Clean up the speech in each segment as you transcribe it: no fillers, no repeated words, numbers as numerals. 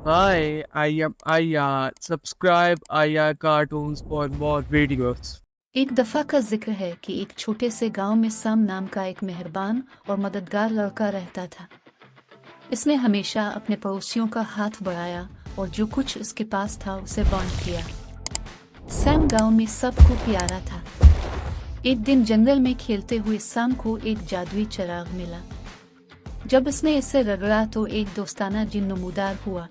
Hi, I am Aya. Subscribe Aya Cartoons for more videos. एक दफ़ा का जिक्र है कि एक छोटे से गांव में साम नाम का एक मेहरबान और मददगार लड़का रहता था। इसने हमेशा अपने पड़ोसियों का हाथ बढ़ाया और जो कुछ उसके पास था उसे बांट किया। सैम गांव में सबको प्यारा था। एक दिन जंगल में खेलते हुए सैम को एक जादुई चिराग मिला। जब उसने इसे रगड़ा तो एक दोस्ताना जिन नमूदार हुआ,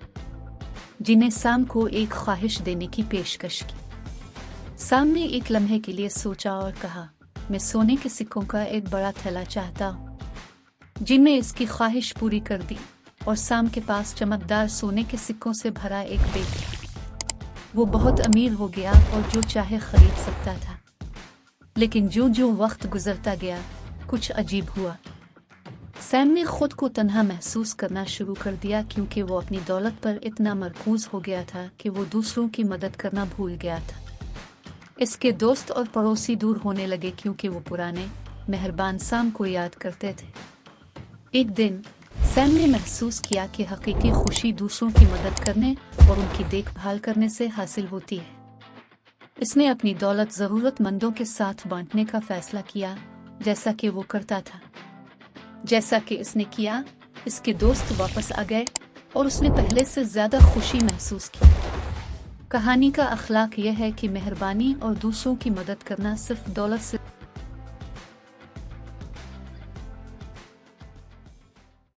जिन्हें सैम को एक ख्वाहिश देने की पेशकश की। सैम ने एक लम्हे के लिए सोचा और कहा, मैं सोने के सिक्कों का एक बड़ा थैला चाहता हूँ। जिन ने इसकी ख्वाहिश पूरी कर दी और सैम के पास चमकदार सोने के सिक्कों से भरा एक बैग था। वो बहुत अमीर हो गया और जो चाहे खरीद सकता था। लेकिन जो जो वक्त गुजरता गया, कुछ अजीब हुआ। सैम ने खुद को तन्हा महसूस करना शुरू कर दिया क्योंकि वो अपनी दौलत पर इतना मरकूज हो गया था कि वो दूसरों की मदद करना भूल गया था। इसके दोस्त और पड़ोसी दूर होने लगे क्योंकि वो पुराने मेहरबान सैम को याद करते थे। एक दिन सैम ने महसूस किया कि हकीकी खुशी दूसरों की मदद करने और उनकी देखभाल करने से हासिल होती है। इसने अपनी दौलत जरूरतमंदों के साथ बांटने का फैसला किया, जैसा कि वो करता था। जैसा कि इसने किया, इसके दोस्त वापस आ गए और उसने पहले से ज्यादा खुशी महसूस की। कहानी का अखलाक यह है कि मेहरबानी और दूसरों की मदद करना सिर्फ दौलत से